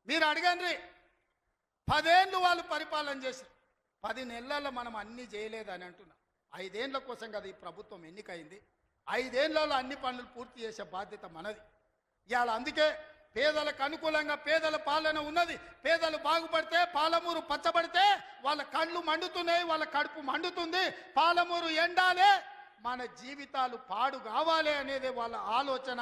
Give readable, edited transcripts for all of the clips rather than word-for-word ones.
మీరు అడగండి, 10 ఏళ్ళు వాళ్ళు పరిపాలన చేసి 10 నెలల్లో మనం అన్నీ చేయలేదని అంటున్నాం. 5 ఏళ్ళ కోసం కదా ఈ ప్రభుత్వం ఎన్నికైంది. 5 ఏళ్లలో అన్ని పనులు పూర్తి చేసే బాధ్యత మనది. ఇవాళ అందుకే పేదలకు అనుకూలంగా పేదల పాలన ఉన్నది. పేదలు బాగుపడితే, పాలమూరు పచ్చబడితే వాళ్ళ కళ్ళు మండుతున్నాయి, వాళ్ళ కడుపు మండుతుంది. పాలమూరు ఎండాలే, మన జీవితాలు పాడు కావాలి అనేది వాళ్ళ ఆలోచన.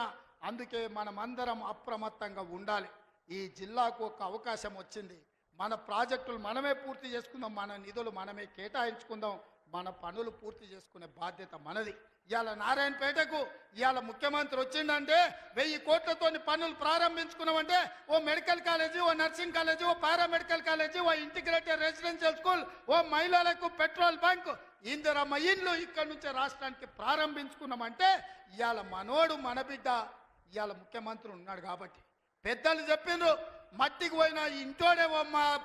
అందుకే మనమందరం అప్రమత్తంగా ఉండాలి. ఈ జిల్లాకు ఒక అవకాశం వచ్చింది. మన ప్రాజెక్టులు మనమే పూర్తి చేసుకుందాం, మన నిధులు మనమే కేటాయించుకుందాం, మన పనులు పూర్తి చేసుకునే బాధ్యత మనది. ఇవాళ నారాయణపేటకు ఇవాళ ముఖ్యమంత్రి వచ్చిందంటే 1000 కోట్లతో పనులు ప్రారంభించుకున్నామంటే ఓ మెడికల్ కాలేజీ, ఓ నర్సింగ్ కాలేజీ, ఓ పారామెడికల్ కాలేజీ, ఓ ఇంటిగ్రేటెడ్ రెసిడెన్షియల్ స్కూల్, ఓ మహిళలకు పెట్రోల్ బంక్, ఇందిరమ్మ ఇల్లు ఇక్కడ నుంచి రాష్ట్రానికి ప్రారంభించుకున్నామంటే ఇవాళ మనోడు మన బిడ్డ ఇవాళ ముఖ్యమంత్రి ఉన్నాడు కాబట్టి. పెద్దలు చెప్పిండ్రు మట్టికి పోయినా ఇంటోడే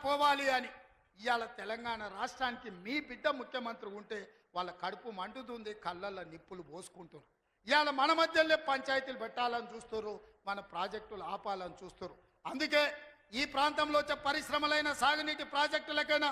పోవాలి అని. ఇవాళ తెలంగాణ రాష్ట్రానికి మీ బిడ్డ ముఖ్యమంత్రి ఉంటే వాళ్ళ కడుపు మండుతుంది, కళ్ళల్లో నిప్పులు పోసుకుంటారు. ఇవాళ మన మధ్యలో పంచాయతీలు పెట్టాలని చూస్తారు, మన ప్రాజెక్టులు ఆపాలని చూస్తారు. అందుకే ఈ ప్రాంతంలో వచ్చే పరిశ్రమలైన సాగునీటి ప్రాజెక్టులకైనా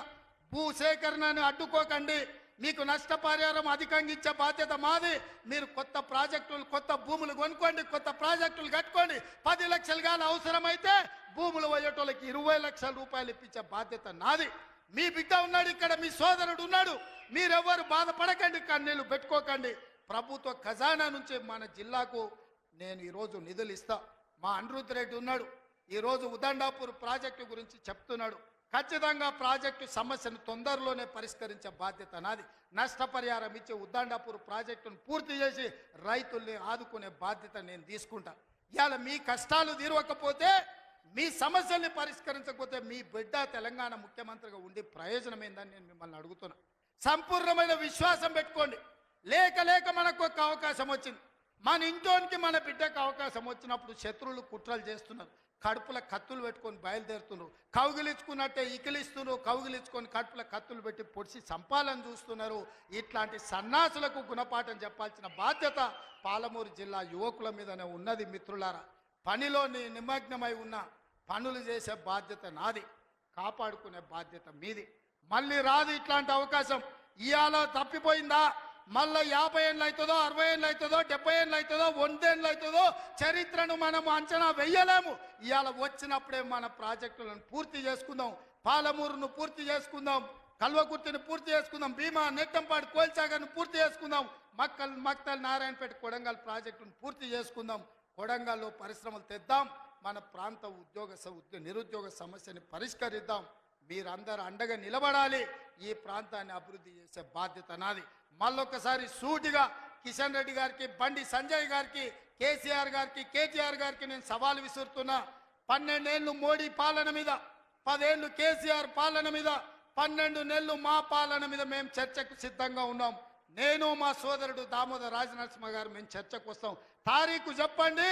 భూసేకరణను అడ్డుకోకండి. మీకు నష్టపరిహారం అధికంగా ఇచ్చే బాధ్యత మాది. మీరు కొత్త ప్రాజెక్టులు, కొత్త భూములు కొనుక్కోండి, కొత్త ప్రాజెక్టులు కట్టుకోండి. 10 లక్షలు కానీ అవసరమైతే భూములు పోయేటోళ్ళకి 20 లక్షల రూపాయలు ఇప్పించే బాధ్యత నాది. మీ బిడ్డ ఉన్నాడు ఇక్కడ, మీ సోదరుడు ఉన్నాడు. మీరెవ్వరు బాధపడకండి, కన్నీళ్లు పెట్టుకోకండి. ప్రభుత్వ ఖజానా నుంచి మన జిల్లాకు నేను ఈరోజు నిధులు ఇస్తా. మా అనిరుద్ధ్ రెడ్డి ఉన్నాడు, ఈరోజు ఉదండాపూర్ ప్రాజెక్టు గురించి చెప్తున్నాడు. ఖచ్చితంగా ప్రాజెక్టు సమస్యను తొందరలోనే పరిష్కరించే బాధ్యత నాది. నష్టపరిహారం ఇచ్చి ఉద్దండాపూర్ ప్రాజెక్టును పూర్తి చేసి రైతుల్ని ఆదుకునే బాధ్యత నేను తీసుకుంటా. ఇవాళ మీ కష్టాలు తీరవకపోతే, మీ సమస్యల్ని పరిష్కరించకపోతే మీ బిడ్డ తెలంగాణ ముఖ్యమంత్రిగా ఉండి ప్రయోజనం ఏందని నేను మిమ్మల్ని అడుగుతున్నా. సంపూర్ణమైన విశ్వాసం పెట్టుకోండి. లేక లేక మనకు ఒక అవకాశం వచ్చింది. మన ఇంట్లోనికి మన బిడ్డకు అవకాశం వచ్చినప్పుడు శత్రువులు కుట్రలు చేస్తున్నారు. కడుపుల కత్తులు పెట్టుకొని బయలుదేరుతున్నారు. కౌగిలించుకున్నట్టే ఇకిలిస్తున్నారు. కౌగిలించుకొని కడుపుల కత్తులు పెట్టి పొడిచి చంపాలని చూస్తున్నారు. ఇట్లాంటి సన్నాసులకు గుణపాఠం చెప్పాల్సిన బాధ్యత పాలమూరు జిల్లా యువకుల మీదనే ఉన్నది. మిత్రులారా, పనిలో నిమగ్నమై ఉన్న పనులు చేసే బాధ్యత నాది, కాపాడుకునే బాధ్యత మీది. మళ్ళీ రాదు ఇట్లాంటి అవకాశం. ఇవాళ తప్పిపోయిందా మళ్ళీ 50 ఏళ్ళు అవుతుందో, 60 ఏళ్ళు అవుతుందో, 70 ఏళ్ళు అవుతుందో, 100 ఏళ్ళు అవుతుందో చరిత్రను మనం అంచనా వెయ్యలేము. ఇవాళ వచ్చినప్పుడే మన ప్రాజెక్టులను పూర్తి చేసుకుందాం. పాలమూరును పూర్తి చేసుకుందాం, కల్వకుర్తిని పూర్తి చేసుకుందాం, భీమా, నెట్టంపాడు, కోల్సాగర్ను పూర్తి చేసుకుందాం, మక్తల్, నారాయణపేట, కొడంగల్ ప్రాజెక్టును పూర్తి చేసుకుందాం. కొడంగల్లో పరిశ్రమలు తెద్దాం. మన ప్రాంత నిరుద్యోగ సమస్యని పరిష్కరిద్దాం. మీరందరూ అండగా నిలబడాలి. ఈ ప్రాంతాన్ని అభివృద్ధి చేసే బాధ్యత నాది. మళ్ళొక్కసారి సూటిగా కిషన్ రెడ్డి గారికి, బండి సంజయ్ గారికి, కేసీఆర్ గారికి, కేటీఆర్ గారికి నేను సవాల్ విసురుతున్నా. 12 ఏళ్ళు మోడీ పాలన మీద, 10 ఏళ్ళు కేసీఆర్ పాలన మీద, 12 నెలలు మా పాలన మీద మేము చర్చకు సిద్ధంగా ఉన్నాం. నేను మా సోదరుడు దామోదర్ రాజనరసింహ గారు మేము చర్చకు వస్తాం. తారీఖు చెప్పండి,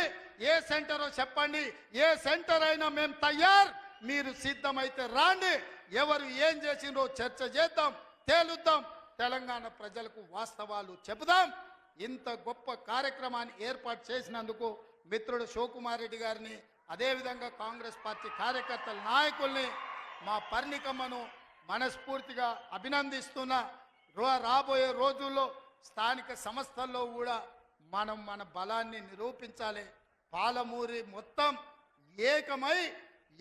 ఏ సెంటరో చెప్పండి, ఏ సెంటర్ అయినా మేము తయారు. మీరు సిద్ధమైతే రాండి. ఎవరు ఏం చేసిండ్రో చర్చ చేద్దాం, తేలుద్దాం. తెలంగాణ ప్రజలకు వాస్తవాలు చెబుదాం. ఇంత గొప్ప కార్యక్రమాన్ని ఏర్పాటు చేసినందుకు మిత్రుడు శివకుమార్ రెడ్డి గారిని, అదేవిధంగా కాంగ్రెస్ పార్టీ కార్యకర్తల నాయకుల్ని, మా పర్ణికమ్మను మనస్ఫూర్తిగా అభినందిస్తున్నా. రాబోయే రోజుల్లో స్థానిక సంస్థల్లో కూడా మనం మన బలాన్ని నిరూపించాలి. పాలమూరి మొత్తం ఏకమై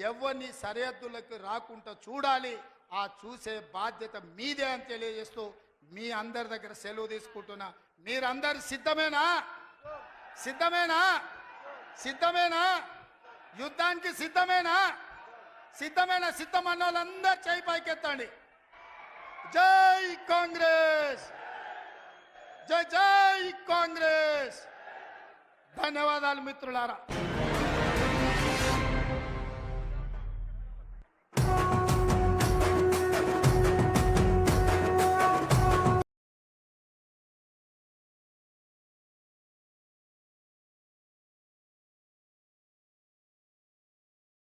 ఎవరిని సరిహద్దులకు రాకుండా చూడాలి. ఆ చూసే బాధ్యత మీదే అని తెలియజేస్తూ మీ అందరి దగ్గర సెలవు తీసుకుంటున్నా. మీరందరు సిద్ధమేనా? సిద్ధమేనా? సిద్ధమేనా? యుద్ధానికి సిద్ధమేనా? సిద్ధమేనా? సిద్ధమన్న వాళ్ళందరూ చేయి పైకెత్తండి. జై కాంగ్రెస్, జై జై కాంగ్రెస్. ధన్యవాదాలు మిత్రులారా.